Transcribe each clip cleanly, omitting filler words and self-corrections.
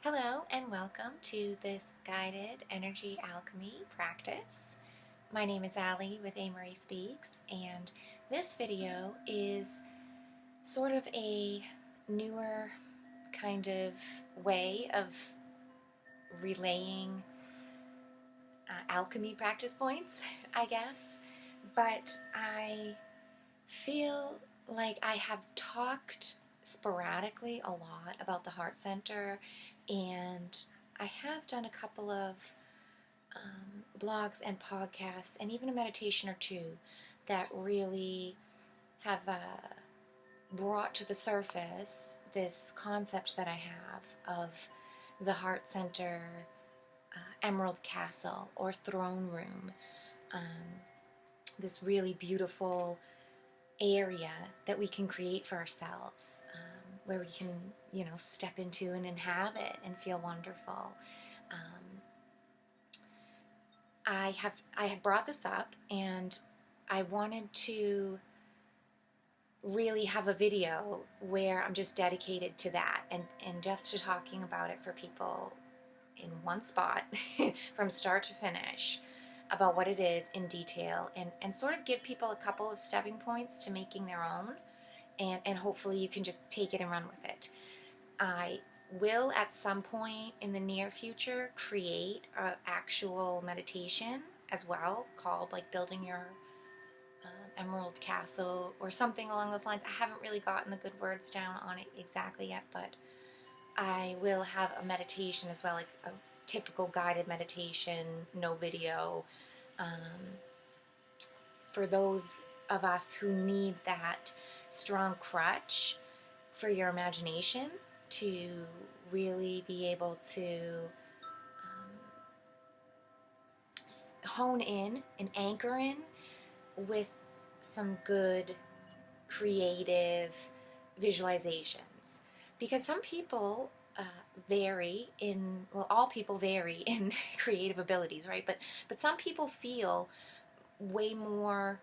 Hello and welcome to this guided energy alchemy practice. My name is Allie with Amory Speaks, and this video is sort of a newer kind of way of relaying alchemy practice points, I guess. But I feel like I have talked sporadically a lot about the heart center, and I have done a couple of blogs and podcasts and even a meditation or two that really have brought to the surface this concept that I have of the heart center, emerald castle or throne room, this really beautiful area that we can create for ourselves, where we can, step into and inhabit and feel wonderful. I have brought this up, and I wanted to really have a video where I'm just dedicated to that and just to talking about it for people in one spot from start to finish, about what it is in detail, and sort of give people a couple of stepping points to making their own, and hopefully you can just take it and run with it. I will at some point in the near future create an actual meditation as well, called like building your emerald castle or something along those lines. I haven't really gotten the good words down on it exactly yet, but I will have a meditation as well, like a typical guided meditation, no video, for those of us who need that strong crutch for your imagination to really be able to hone in and anchor in with some good creative visualizations. Because some people vary in, well, all people vary in creative abilities, right? But some people feel way more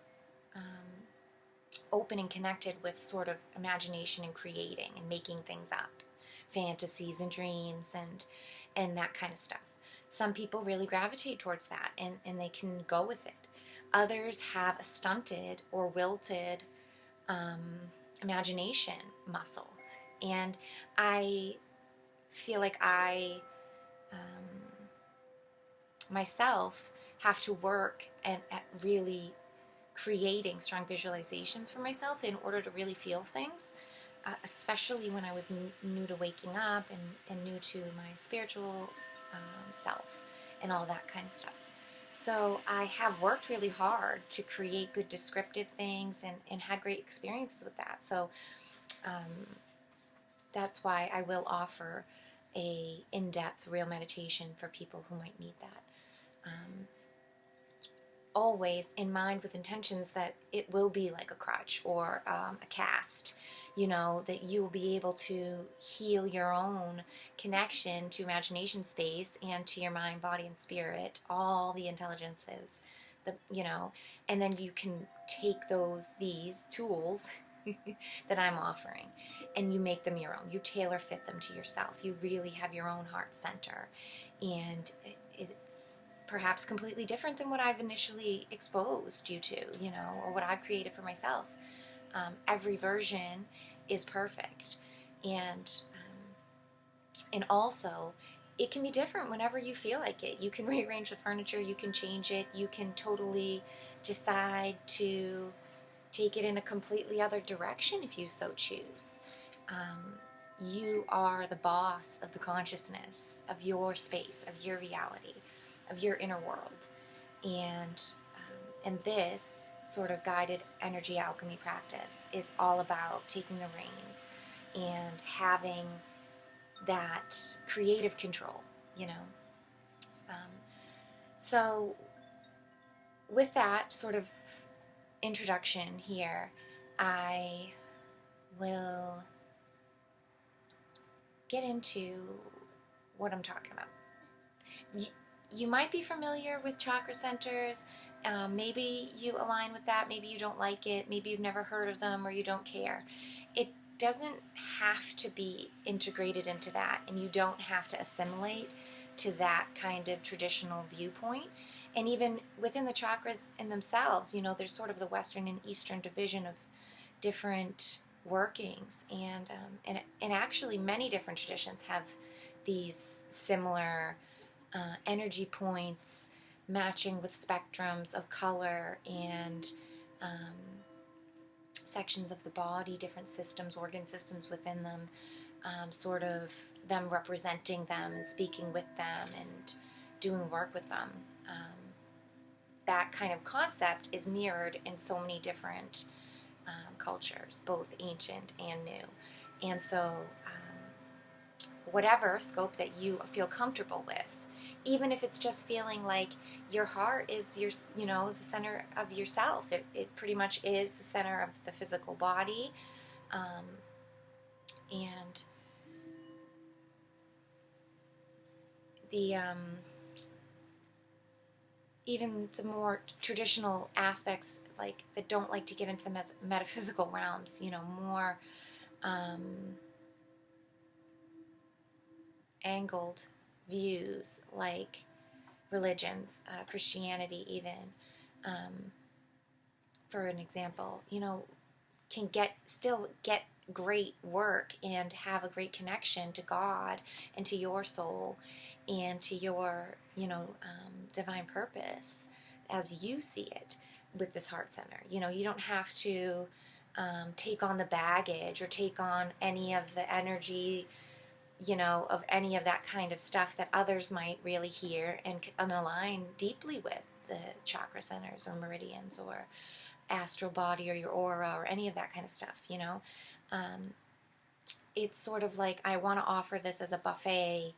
open and connected with sort of imagination and creating and making things up, fantasies and dreams and that kind of stuff. Some people really gravitate towards that, and they can go with it. Others have a stunted or wilted imagination muscle, and I feel like I myself have to work at really creating strong visualizations for myself in order to really feel things, especially when I was new to waking up and new to my spiritual self and all that kind of stuff. So I have worked really hard to create good descriptive things and had great experiences with that. So that's why I will offer a in-depth real meditation for people who might need that. Always in mind with intentions that it will be like a crutch or a cast, that you will be able to heal your own connection to imagination space and to your mind, body, and spirit, all the intelligences, and then you can take these tools that I'm offering, and you make them your own. You tailor fit them to yourself. You really have your own heart center, and it's perhaps completely different than what I've initially exposed you to, or what I've created for myself. Every version is perfect, and also it can be different whenever you feel like it. You can rearrange the furniture, you can change it, you can totally decide to take it in a completely other direction if you so choose. You are the boss of the consciousness, of your space, of your reality, of your inner world. And this sort of guided energy alchemy practice is all about taking the reins and having that creative control, So with that sort of introduction here, I will get into what I'm talking about. You might be familiar with chakra centers. Maybe you align with that. Maybe you don't like it. Maybe you've never heard of them or you don't care. doesn't have to be integrated into that, and you don't have to assimilate to that kind of traditional viewpoint. And even within the chakras in themselves, you know, there's sort of the Western and Eastern division of different workings, and actually many different traditions have these similar energy points matching with spectrums of color and sections of the body, different systems, organ systems within them, sort of them representing them and speaking with them and doing work with them. That kind of concept is mirrored in so many different cultures, both ancient and new. And so whatever scope that you feel comfortable with, even if it's just feeling like your heart is your, you know, the center of yourself. It pretty much is the center of the physical body. And the even the more traditional aspects, like that don't like to get into the metaphysical realms, you know, more angled views, like religions, Christianity even, for an example, you know, can still get great work and have a great connection to God and to your soul and to your, you know, divine purpose as you see it with this heart center. You know, you don't have to take on the baggage or take on any of the energy, you know, of any of that kind of stuff that others might really hear and align deeply with the chakra centers or meridians or astral body or your aura or any of that kind of stuff, you know. It's sort of like, I want to offer this as a buffet.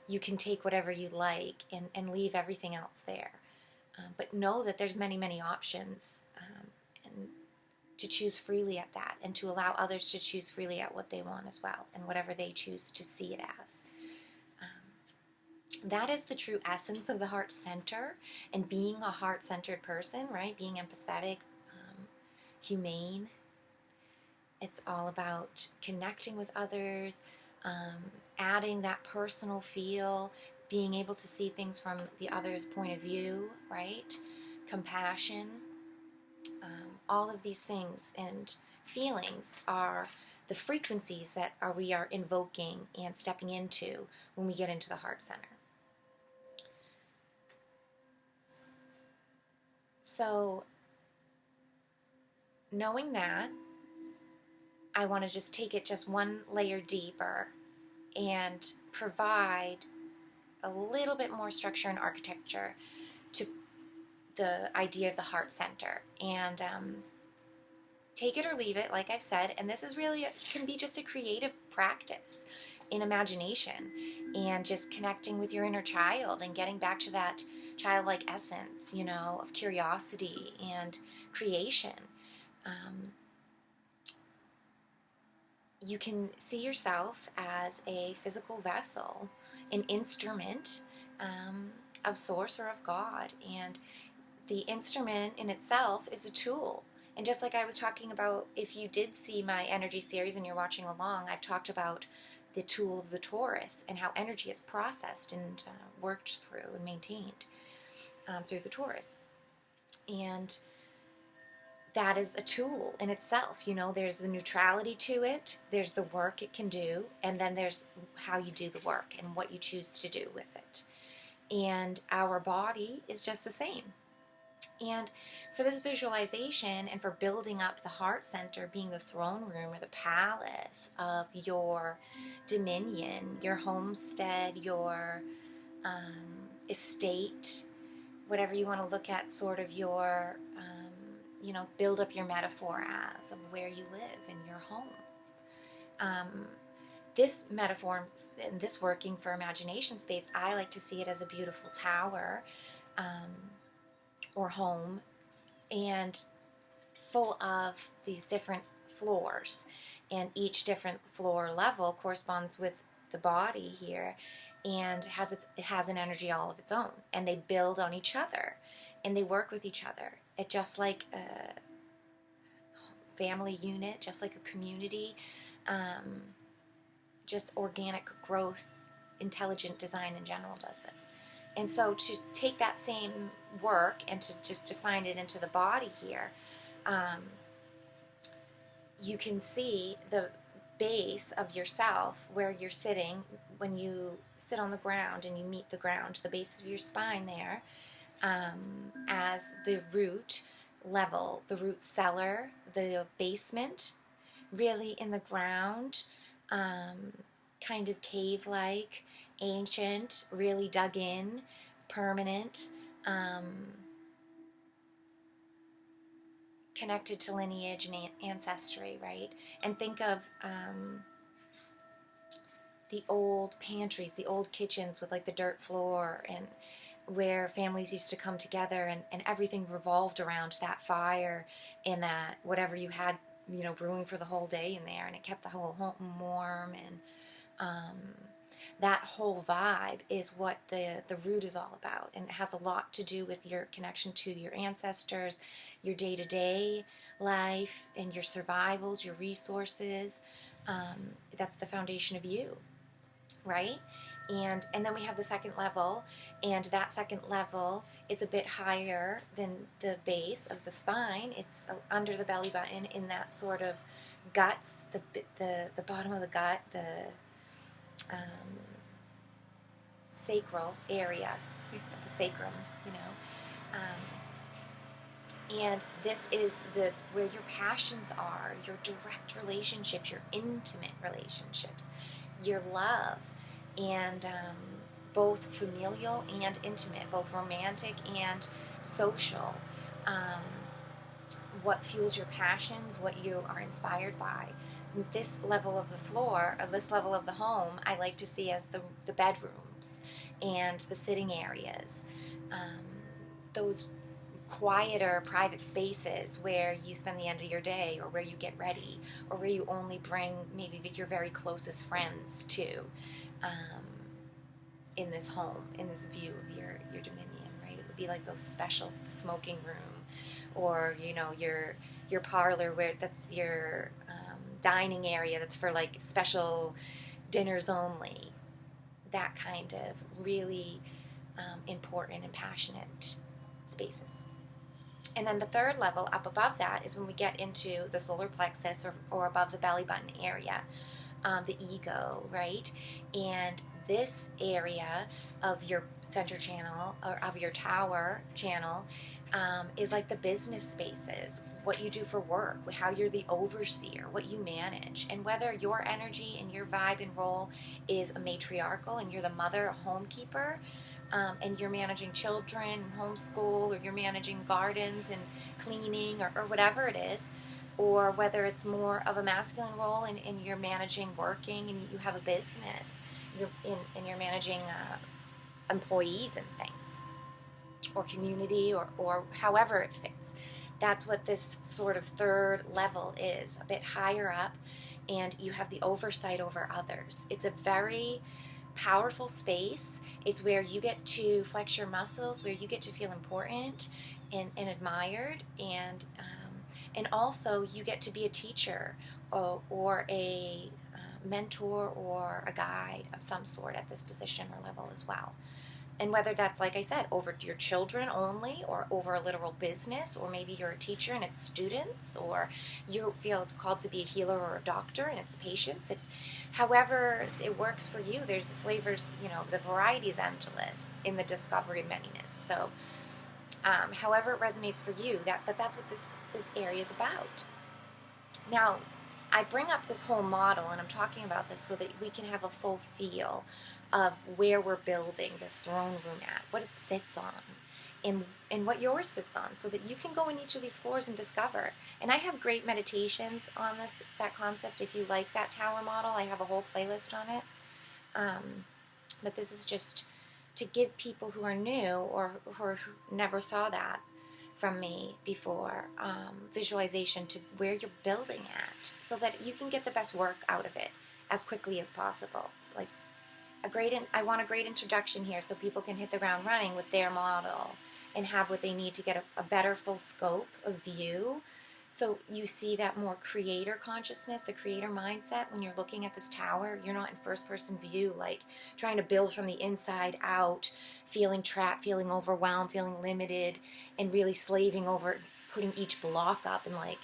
You can take whatever you like and leave everything else there. But know that there's many, many options, and to choose freely at that, and to allow others to choose freely at what they want as well, and whatever they choose to see it as. That is the true essence of the heart center, and being a heart-centered person, right? Being empathetic, humane. It's all about connecting with others, adding that personal feel, being able to see things from the other's point of view, right? Compassion. All of these things and feelings are the frequencies that we are invoking and stepping into when we get into the heart center. So, knowing that, I want to just take it just one layer deeper and provide a little bit more structure and architecture to the idea of the heart center. And take it or leave it, like I've said, and this is really, can be just a creative practice in imagination and just connecting with your inner child and getting back to that childlike essence, you know, of curiosity and creation. You can see yourself as a physical vessel, an instrument of Source or of God, and the instrument in itself is a tool. And just like I was talking about, if you did see my energy series and you're watching along, I've talked about the tool of the Taurus and how energy is processed and worked through and maintained through the Taurus. And that is a tool in itself. You know, there's the neutrality to it, there's the work it can do, and then there's how you do the work and what you choose to do with it. And our body is just the same. And for this visualization and for building up the heart center being the throne room or the palace of your dominion, your homestead, your estate, whatever you want to look at, sort of your, you know, build up your metaphor as of where you live in your home. This metaphor and this working for imagination space, I like to see it as a beautiful tower or home, and full of these different floors, and each different floor level corresponds with the body here, and it has an energy all of its own, and they build on each other and they work with each other. It just like a family unit, just like a community, just organic growth, intelligent design in general does this. And so to take that same work and to just define it into the body here, you can see the base of yourself where you're sitting when you sit on the ground and you meet the ground, the base of your spine there, as the root level, the root cellar, the basement, really in the ground, kind of cave-like, ancient, really dug in, permanent, connected to lineage and ancestry, right? And think of the old pantries, the old kitchens with like the dirt floor, and where families used to come together, and everything revolved around that fire and that whatever you had, you know, brewing for the whole day in there, and it kept the whole home warm. And that whole vibe is what the root is all about, and it has a lot to do with your connection to your ancestors, your day-to-day life, and your survivals, your resources. That's the foundation of you, right? And then we have the second level, and that second level is a bit higher than the base of the spine. It's under the belly button, in that sort of guts, the bottom of the gut, the sacral area of the sacrum, you know. And this is where your passions are, your direct relationships, your intimate relationships, your love, and both familial and intimate, both romantic and social. What fuels your passions, what you are inspired by. This level of the floor, or this level of the home, I like to see as the bedrooms and the sitting areas. Those quieter private spaces where you spend the end of your day, or where you get ready, or where you only bring maybe your very closest friends to, in this home, in this view of your dominion, right? It would be like those specials, the smoking room, or, you know, your parlor, where that's your dining area that's for like special dinners only. That kind of really important and passionate spaces. And then the third level up above that is when we get into the solar plexus, or above the belly button area, the ego, right? And this area of your center channel, or of your tower channel, is like the business spaces, what you do for work, how you're the overseer, what you manage, and whether your energy and your vibe and role is a matriarchal and you're the mother, a homekeeper, and you're managing children and homeschool, or you're managing gardens and cleaning, or whatever it is, or whether it's more of a masculine role and you're managing, working, and you have a business, and you're managing employees and things, or community, or however it fits. That's what this sort of third level is, a bit higher up, and you have the oversight over others. It's a very powerful space. It's where you get to flex your muscles, where you get to feel important and admired, and also you get to be a teacher, or a mentor, or a guide of some sort at this position or level as well. And whether that's, like I said, over your children only, or over a literal business, or maybe you're a teacher and it's students, or you feel called to be a healer or a doctor and it's patients. However it works for you, there's flavors, you know, the variety is endless in the discovery of manyness. So however it resonates for you, but that's what this area is about. Now, I bring up this whole model, and I'm talking about this so that we can have a full feel of where we're building this throne room at, what it sits on, and what yours sits on, so that you can go in each of these floors and discover. And I have great meditations on that concept. If you like that tower model, I have a whole playlist on it. But this is just to give people who are new, or who never saw that from me before, visualization to where you're building at, so that you can get the best work out of it as quickly as possible. Like I want a great introduction here, so people can hit the ground running with their model and have what they need to get a better full scope of view So you see that more creator consciousness, the creator mindset when you're looking at this tower. You're not in first person view, like trying to build from the inside out, feeling trapped, feeling overwhelmed, feeling limited, and really slaving over putting each block up and like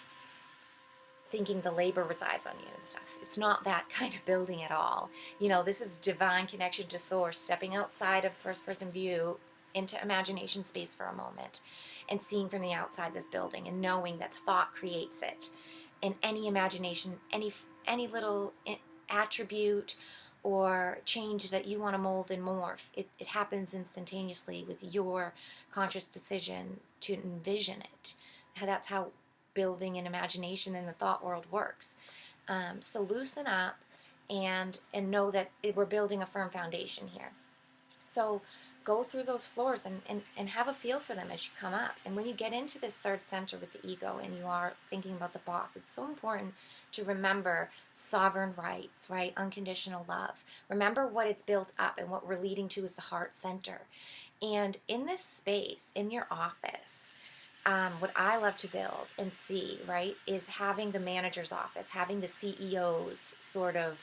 thinking the labor resides on you and stuff. It's not that kind of building at all. You know, this is divine connection to source, stepping outside of first person view into imagination space for a moment and seeing from the outside this building and knowing that thought creates it. And any imagination, any little attribute or change that you want to mold and morph, it happens instantaneously with your conscious decision to envision it. That's how building an imagination in the thought world works. So loosen up and know that we're building a firm foundation here. So go through those floors and have a feel for them as you come up. And when you get into this third center with the ego and you are thinking about the boss, it's so important to remember sovereign rights, right? Unconditional love. Remember what it's built up, and what we're leading to is the heart center. And in this space, in your office, what I love to build and see, right, is having the manager's office, having the CEO's sort of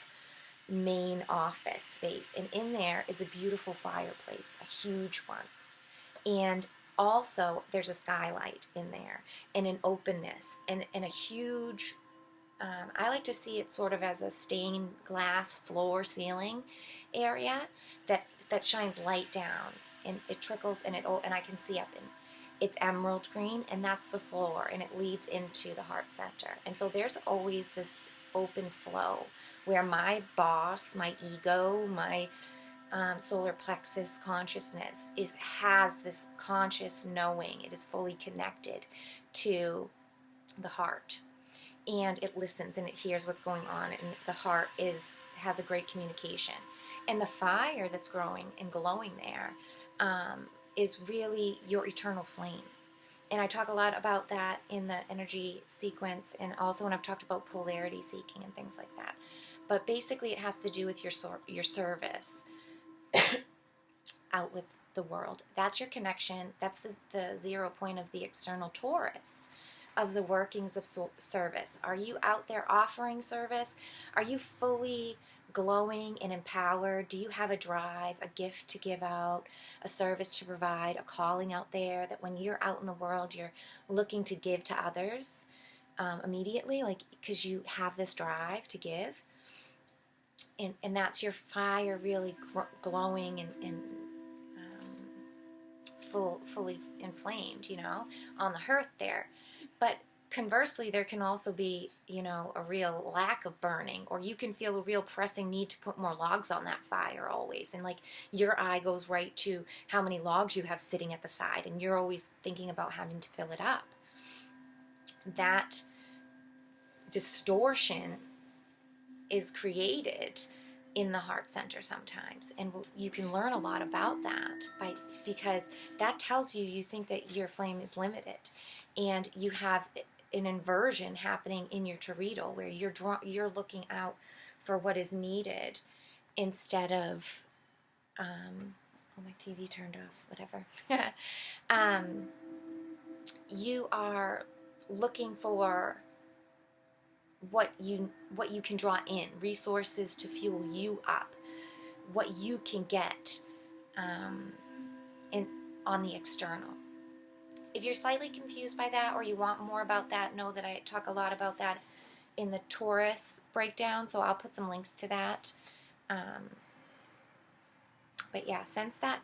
main office space. And in there is a beautiful fireplace, a huge one. And also there's a skylight in there and an openness and a huge, I like to see it sort of as a stained glass floor ceiling area that shines light down and it trickles and I can see up in. It's emerald green, and that's the floor, and it leads into the heart center. And so there's always this open flow where my boss, my ego, my solar plexus consciousness has this conscious knowing. It is fully connected to the heart, and it listens and it hears what's going on, and the heart has a great communication. And the fire that's growing and glowing there is really your eternal flame. And I talk a lot about that in the energy sequence, and also when I've talked about polarity seeking and things like that. But basically it has to do with your service out with the world. That's your connection. That's the 0 point of the external torus of the workings of service. Are you out there offering service? Are you fully glowing and empowered? Do you have a drive, a gift to give out, a service to provide, a calling out there that when you're out in the world, you're looking to give to others immediately, like because you have this drive to give? And that's your fire really glowing and fully inflamed, you know, on the hearth there. But conversely, there can also be, you know, a real lack of burning, or you can feel a real pressing need to put more logs on that fire always. And like your eye goes right to how many logs you have sitting at the side, and you're always thinking about having to fill it up. That distortion is created in the heart center sometimes, and you can learn a lot about that because that tells you think that your flame is limited, and you have an inversion happening in your toroidal where you're looking out for what is needed instead of oh, my TV turned off, whatever. You are looking for what you can draw in, resources to fuel you up, what you can get on the external. If you're slightly confused by that, or you want more about that, know that I talk a lot about that in the Taurus breakdown, so I'll put some links to that. But yeah, sense that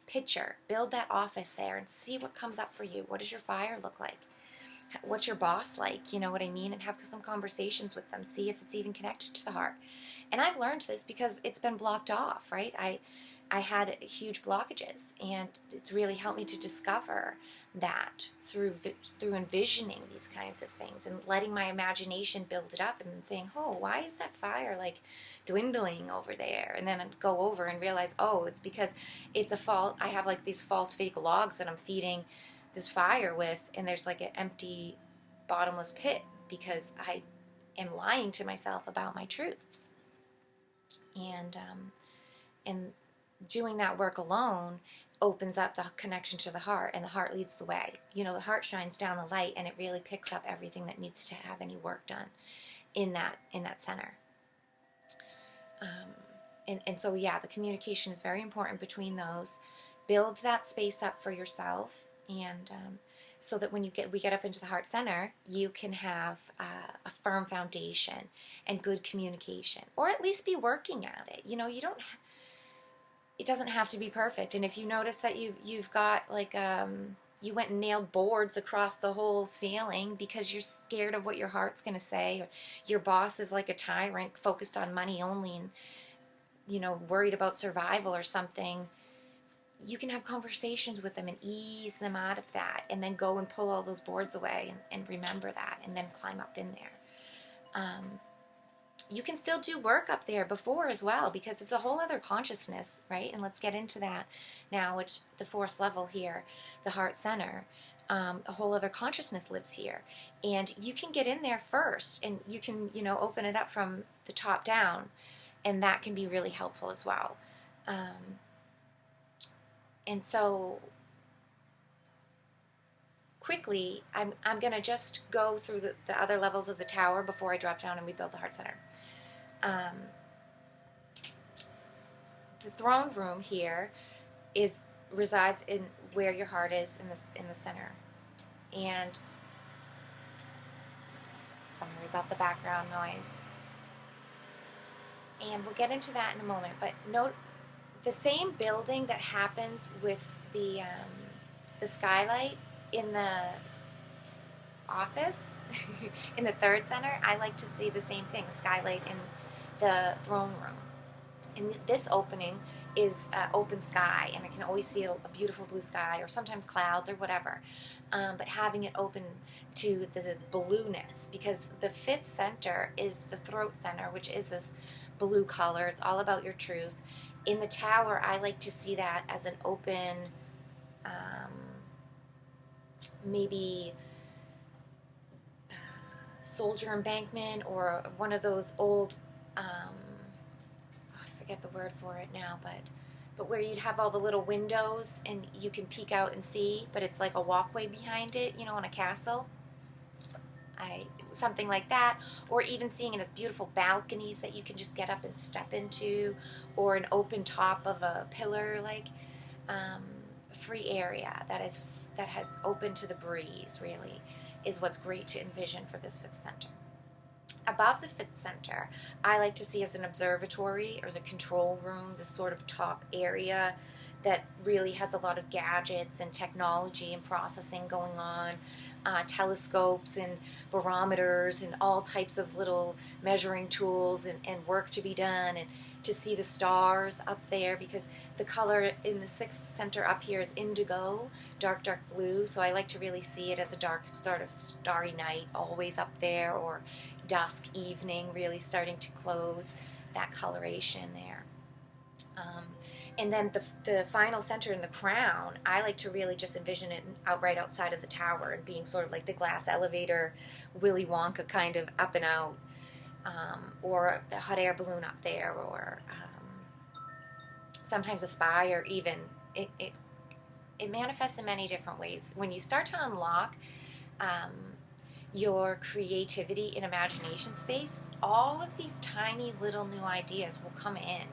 picture, build that office there, and see what comes up for you. What does your fire look like? What's your boss like? You know what I mean? And have some conversations with them. See if it's even connected to the heart. And I've learned this because it's been blocked off, right? I had huge blockages, and it's really helped me to discover that through envisioning these kinds of things and letting my imagination build it up, and then saying, oh, why is that fire like dwindling over there? And then I'd go over and realize, oh, it's because it's I have like these false fake logs that I'm feeding this fire with, and there's like an empty bottomless pit because I am lying to myself about my truths. And doing that work alone opens up the connection to the heart, and the heart leads the way. You know, the heart shines down the light, and it really picks up everything that needs to have any work done in that center. And so, yeah, the communication is very important between those. Build that space up for yourself, and so that when we get up into the heart center, you can have a firm foundation and good communication, or at least be working at it. You know, it doesn't have to be perfect. And if you notice that you've got like you went and nailed boards across the whole ceiling because you're scared of what your heart's going to say, or your boss is like a tyrant focused on money only, and you know, worried about survival or something, you can have conversations with them and ease them out of that, and then go and pull all those boards away and remember that, and then climb up in there. You can still do work up there before as well, because it's a whole other consciousness, right? And let's get into that now, which the 4th level here, the heart center, a whole other consciousness lives here. And you can get in there first, and you can, you know, open it up from the top down, and that can be really helpful as well. And so quickly, I'm going to just go through the other levels of the tower before I drop down and we build the heart center. The throne room here resides in where your heart is in the center. And sorry about the background noise. And we'll get into that in a moment. But note the same building that happens with the skylight in the office, in the 3rd center. I like to see the same thing, a skylight in the throne room. And this opening is open sky, and I can always see a beautiful blue sky, or sometimes clouds or whatever. But having it open to the blueness, because the 5th center is the throat center, which is this blue color. It's all about your truth. In the tower, I like to see that as an open, maybe soldier embankment, or one of those old, I forget the word for it now, but where you'd have all the little windows and you can peek out and see, but it's like a walkway behind it, you know, in a castle. Something like that, or even seeing it as beautiful balconies that you can just get up and step into, or an open top of a pillar, like free area that has open to the breeze, really, is what's great to envision for this 5th center. Above the 5th center, I like to see as an observatory, or the control room, this sort of top area that really has a lot of gadgets and technology and processing going on. Telescopes and barometers and all types of little measuring tools, and work to be done, and to see the stars up there, because the color in the 6th center up here is indigo, dark blue, so I like to really see it as a dark sort of starry night always up there, or dusk evening really starting to close, that coloration there. And then the final center in the crown, I like to really just envision it right outside of the tower, and being sort of like the glass elevator, Willy Wonka kind of up and out, or a hot air balloon up there, or sometimes a spire even. It manifests in many different ways. When you start to unlock your creativity and imagination space, all of these tiny little new ideas will come in.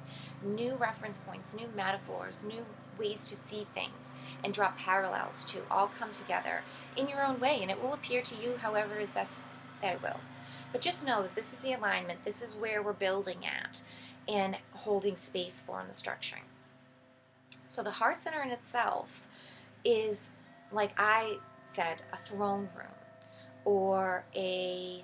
New reference points, new metaphors, new ways to see things and draw parallels to all come together in your own way, and it will appear to you however is best that it will. But just know that this is the alignment, this is where we're building at and holding space for in the structuring. So the heart center in itself is, like I said, a throne room, or a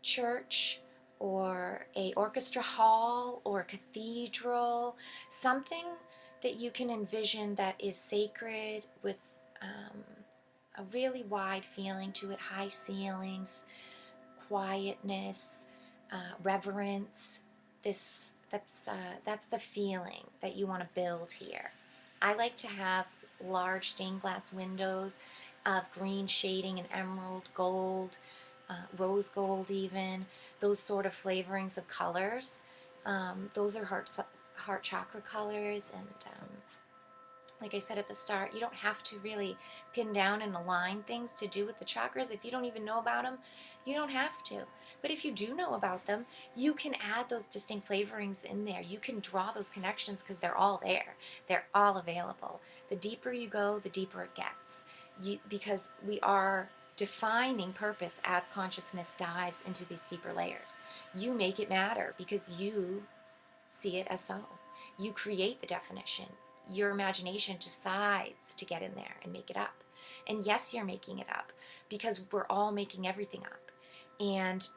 church, or a orchestra hall, or a cathedral, something that you can envision that is sacred, with a really wide feeling to it, high ceilings, quietness, reverence. That's the feeling that you want to build here. I like to have large stained glass windows of green shading and emerald gold, rose gold even, those sort of flavorings of colors. Those are heart chakra colors, and like I said at the start, you don't have to really pin down and align things to do with the chakras. If you don't even know about them, you don't have to. But if you do know about them, you can add those distinct flavorings in there. You can draw those connections because they're all there. They're all available. The deeper you go, the deeper it gets. Because we are defining purpose as consciousness dives into these deeper layers. You make it matter because you see it as so. You create the definition. Your imagination decides to get in there and make it up. And yes, you're making it up because we're all making everything up. And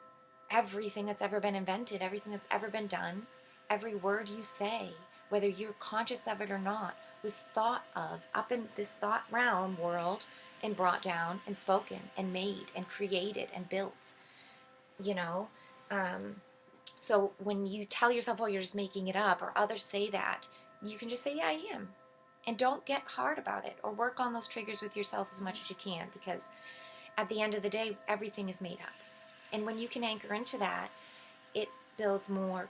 everything that's ever been invented, everything that's ever been done, every word you say, whether you're conscious of it or not, was thought of up in this thought realm world and brought down and spoken and made and created and built, you know. So when you tell yourself, oh, you're just making it up, or others say that, you can just say, yeah, I am. And don't get hard about it, or work on those triggers with yourself as much as you can, because at the end of the day, everything is made up. And when you can anchor into that, it builds more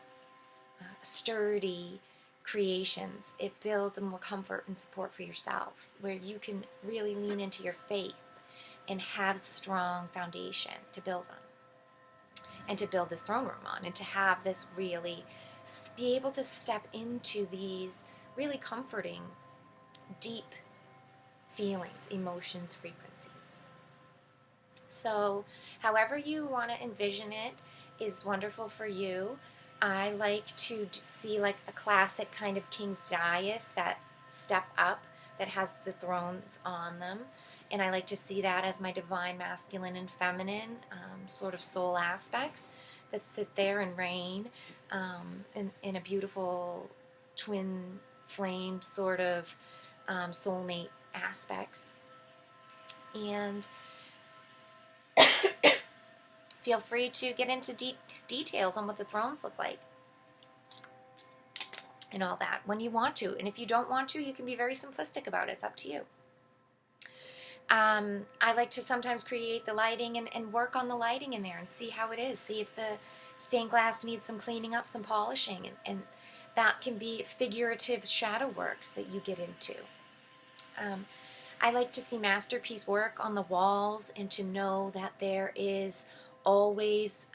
sturdy creations. It builds a more comfort and support for yourself, where you can really lean into your faith and have strong foundation to build on, and to build this throne room on, and to have this really be able to step into these really comforting, deep feelings, emotions, frequencies. So however you want to envision it is wonderful for you. I like to see like a classic kind of king's dais, that step up that has the thrones on them. And I like to see that as my divine masculine and feminine sort of soul aspects that sit there and reign in a beautiful twin flame sort of soulmate aspects. And feel free to get into details on what the thrones look like and all that when you want to. And if you don't want to, you can be very simplistic about it. It's up to you. I like to sometimes create the lighting and work on the lighting in there and see how it is. See if the stained glass needs some cleaning up, some polishing. And that can be figurative shadow works that you get into. I like to see masterpiece work on the walls and to know that there is always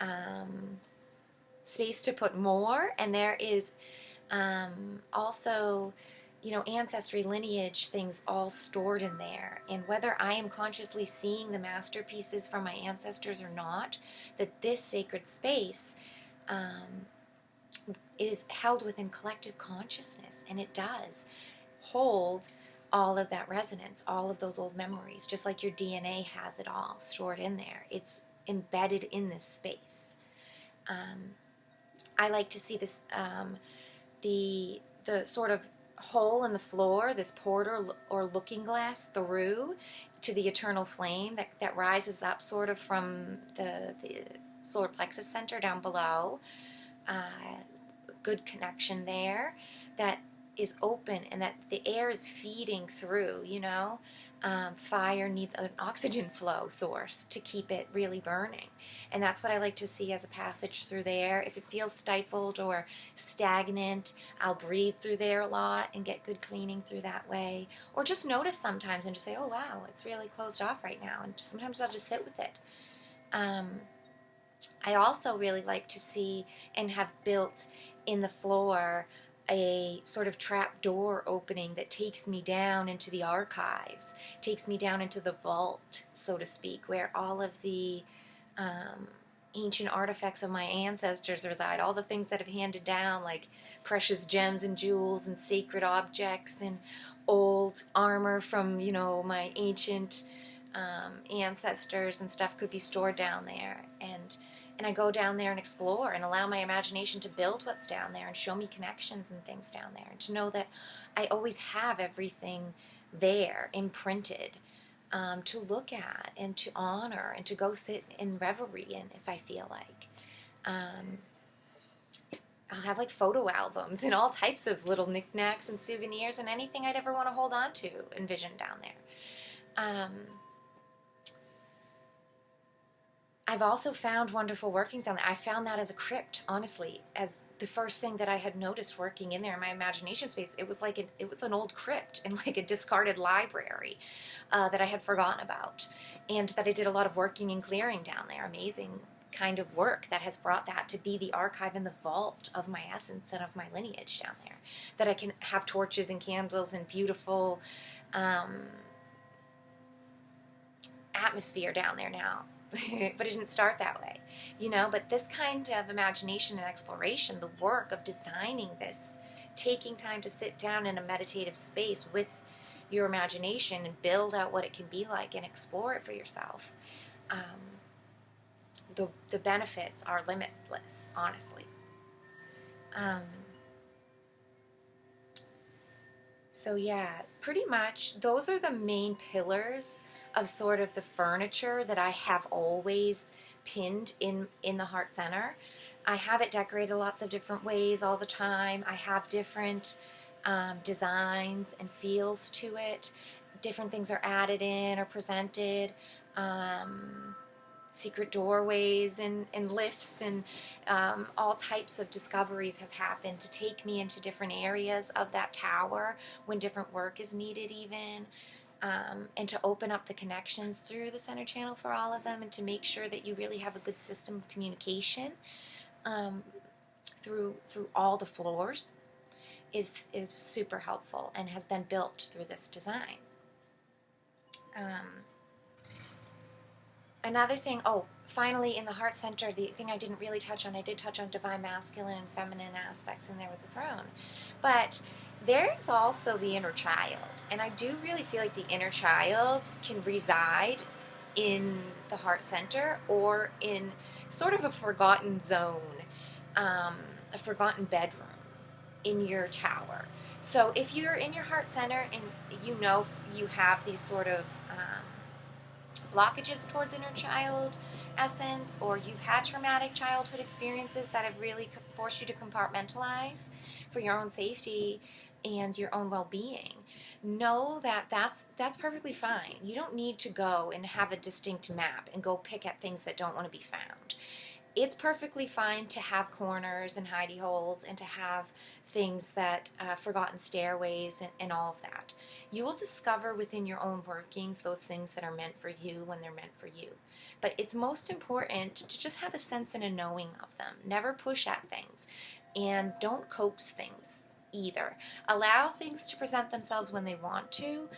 space to put more, and there is also, you know, ancestry, lineage, things all stored in there. And whether I am consciously seeing the masterpieces from my ancestors or not, that this sacred space is held within collective consciousness, and it does hold all of that resonance, all of those old memories, just like your DNA has it all stored in there. It's embedded in this space. I like to see this, the sort of hole in the floor, this portal or looking glass through to the eternal flame that rises up sort of from the solar plexus center down below. Good connection there that is open, and that the air is feeding through, you know. Fire needs an oxygen flow source to keep it really burning. And that's what I like to see as a passage through there. If it feels stifled or stagnant, I'll breathe through there a lot and get good cleaning through that way. Or just notice sometimes and just say, oh wow, it's really closed off right now. And sometimes I'll just sit with it. I also really like to see and have built in the floor a sort of trap door opening that takes me down into the archives, takes me down into the vault, so to speak, where all of the ancient artifacts of my ancestors reside, all the things that have handed down, like precious gems and jewels and sacred objects and old armor from, you know, my ancient ancestors and stuff could be stored down there. And I go down there and explore and allow my imagination to build what's down there and show me connections and things down there. And to know that I always have everything there imprinted to look at and to honor and to go sit in reverie in if I feel like. I'll have like photo albums and all types of little knickknacks and souvenirs and anything I'd ever want to hold on to envision down there. I've also found wonderful workings down there. I found that as a crypt, honestly, as the first thing that I had noticed working in there in my imagination space, it was like it was an old crypt and like a discarded library that I had forgotten about, and that I did a lot of working and clearing down there. Amazing kind of work that has brought that to be the archive and the vault of my essence and of my lineage down there. That I can have torches and candles and beautiful atmosphere down there now. But it didn't start that way, but this kind of imagination and exploration, the work of designing this, taking time to sit down in a meditative space with your imagination and build out what it can be like and explore it for yourself, the benefits are limitless, honestly. So yeah, pretty much those are the main pillars of sort of the furniture that I have always pinned in the heart center. I have it decorated lots of different ways all the time. I have different designs and feels to it. Different things are added in or presented. Secret doorways and lifts and all types of discoveries have happened to take me into different areas of that tower when different work is needed even. And to open up the connections through the center channel for all of them, and to make sure that you really have a good system of communication through all the floors is super helpful and has been built through this design. Another thing, finally in the heart center, the thing I didn't really touch on, I did touch on divine masculine and feminine aspects in there with the throne, but there's also the inner child, and I do really feel like the inner child can reside in the heart center or in sort of a forgotten zone, a forgotten bedroom in your tower. So if you're in your heart center and you have these sort of blockages towards inner child essence, or you've had traumatic childhood experiences that have really forced you to compartmentalize for your own safety and your own well-being, know that that's perfectly fine. You don't need to go and have a distinct map and go pick at things that don't want to be found. It's perfectly fine to have corners and hidey holes and to have things that forgotten stairways and all of that. You will discover within your own workings those things that are meant for you when they're meant for you. But it's most important to just have a sense and a knowing of them. Never push at things, and don't coax things either. Allow things to present themselves when they want to,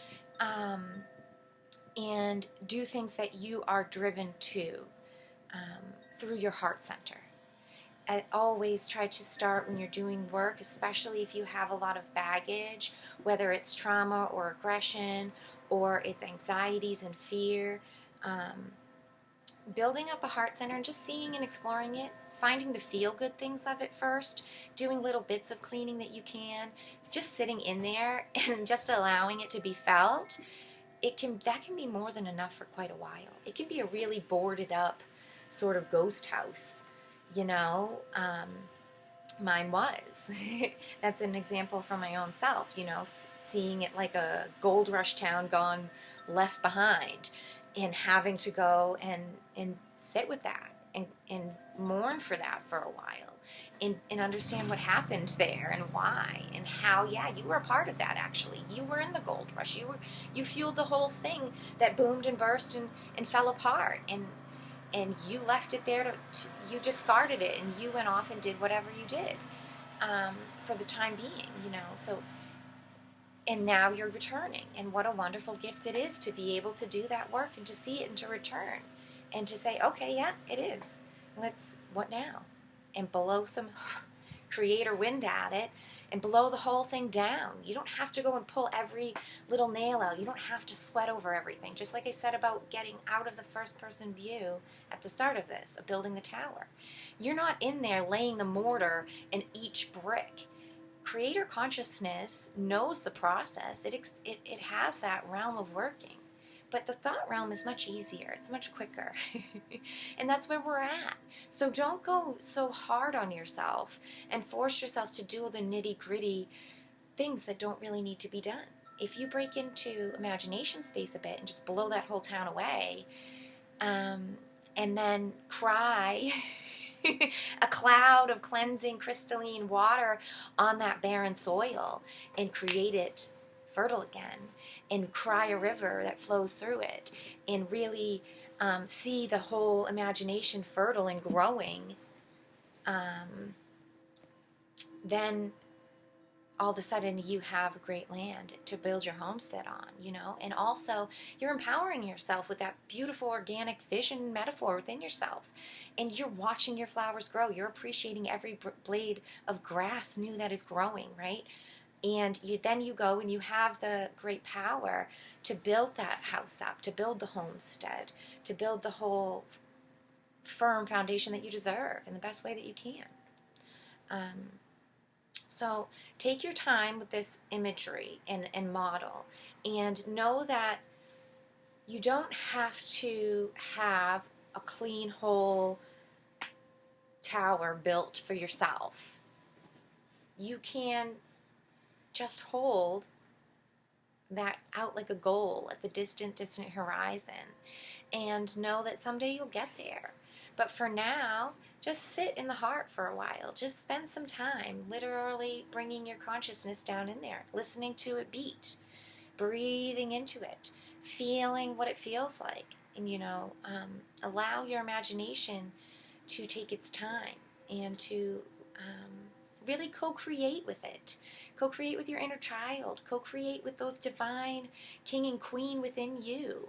and do things that you are driven to through your heart center. I always try to start when you're doing work, especially if you have a lot of baggage, whether it's trauma or aggression or it's anxieties and fear, building up a heart center and just seeing and exploring it, finding the feel-good things of it first, doing little bits of cleaning that you can, just sitting in there and just allowing it to be felt, that can be more than enough for quite a while. It can be a really boarded up sort of ghost house, mine was. That's an example from my own self, seeing it like a gold rush town gone left behind, and having to go and sit with that and mourn for that for a while, and understand what happened there and why and how. Yeah, you were a part of that. Actually, you were in the gold rush. You fueled the whole thing that boomed and burst and fell apart, and you left it there you discarded it, and you went off and did whatever you did for the time being, so, and now you're returning, and what a wonderful gift it is to be able to do that work and to see it and to return and to say, okay, yeah, it is, what now? And blow some creator wind at it and blow the whole thing down. You don't have to go and pull every little nail out. You don't have to sweat over everything. Just like I said about getting out of the first person view at the start of this, of building the tower. You're not in there laying the mortar in each brick. Creator consciousness knows the process. It has that realm of working. But the thought realm is much easier. It's much quicker. And that's where we're at. So don't go so hard on yourself and force yourself to do the nitty-gritty things that don't really need to be done. If you break into imagination space a bit and just blow that whole town away, and then cry a cloud of cleansing crystalline water on that barren soil and create it fertile again, and cry a river that flows through it, and really see the whole imagination fertile and growing, then all of a sudden you have a great land to build your homestead on, you know. And also you're empowering yourself with that beautiful organic vision metaphor within yourself, and you're watching your flowers grow. You're appreciating every blade of grass new that is growing, right? And then you go and you have the great power to build that house up, to build the homestead, to build the whole firm foundation that you deserve in the best way that you can. So take your time with this imagery and model, and know that you don't have to have a clean, whole tower built for yourself. You can just hold that out like a goal at the distant horizon, and know that someday you'll get there. But for now, just sit in the heart for a while. Just spend some time literally bringing your consciousness down in there, listening to it beat, breathing into it, feeling what it feels like, and, you know, allow your imagination to take its time and to really co-create with it. Co-create with your inner child. Co-create with those divine king and queen within you.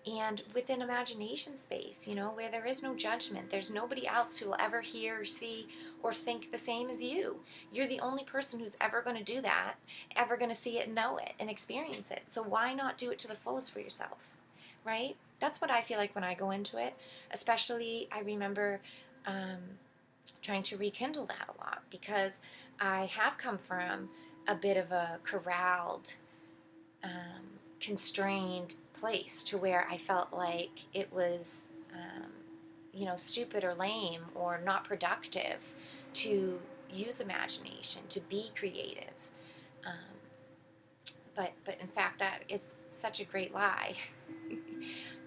And within imagination space, you know, where there is no judgment. There's nobody else who will ever hear or see or think the same as you. You're the only person who's ever going to do that, ever going to see it, know it, and experience it. So why not do it to the fullest for yourself, right? That's what I feel like when I go into it. Especially, I remember trying to rekindle that a lot, because I have come from a bit of a corralled, constrained place to where I felt like it was, you know, stupid or lame or not productive to use imagination, to be creative. But in fact, that is such a great lie.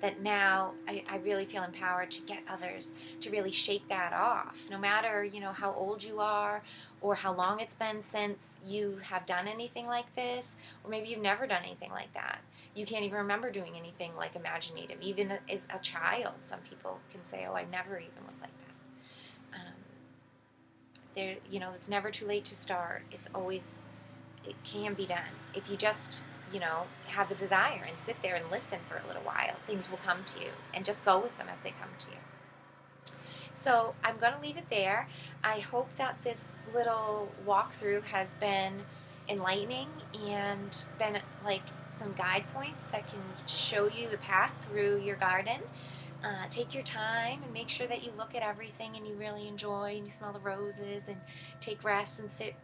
That now I really feel empowered to get others to really shake that off. No matter, you know, how old you are or how long it's been since you have done anything like this, or maybe you've never done anything like that. You can't even remember doing anything like imaginative. Even as a child, some people can say, oh, I never even was like that. You know, it's never too late to start. It's always, it can be done. If you just, you know, have the desire and sit there and listen for a little while, things will come to you, and just go with them as they come to you. So I'm going to leave it there. I hope that this little walkthrough has been enlightening and been like some guide points that can show you the path through your garden. Take your time and make sure that you look at everything and you really enjoy, and you smell the roses and take rest and sit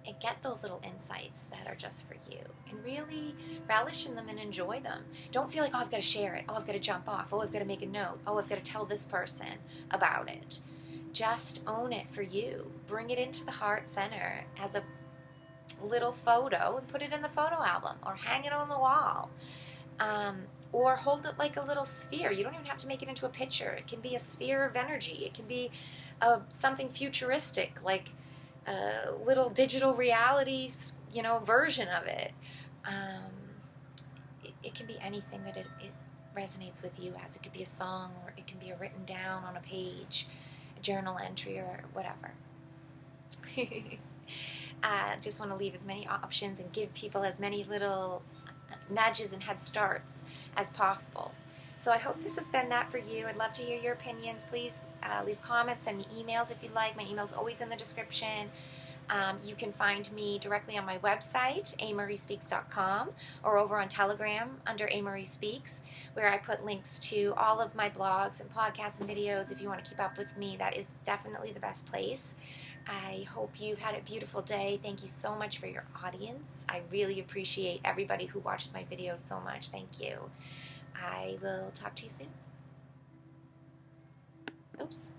and get those little insights that are just for you, and really relish in them and enjoy them. Don't feel like, oh, I've got to share it. Oh, I've got to jump off. Oh, I've got to make a note. Oh, I've got to tell this person about it. Just own it for you. Bring it into the heart center as a little photo and put it in the photo album, or hang it on the wall, or hold it like a little sphere. You don't even have to make it into a picture. It can be a sphere of energy. It can be something futuristic, like a little digital reality, you know, version of it. It can be anything that it resonates with you as. It could be a song, or it can be written down on a page, a journal entry, or whatever. Just want to leave as many options and give people as many little nudges and head starts as possible. So I hope this has been that for you. I'd love to hear your opinions. Please leave comments, send me emails if you'd like. My email's always in the description. You can find me directly on my website, amariespeaks.com, or over on Telegram under amariespeaks, where I put links to all of my blogs and podcasts and videos. If you want to keep up with me, that is definitely the best place. I hope you've had a beautiful day. Thank you so much for your audience. I really appreciate everybody who watches my videos so much. Thank you. I will talk to you soon. Oops.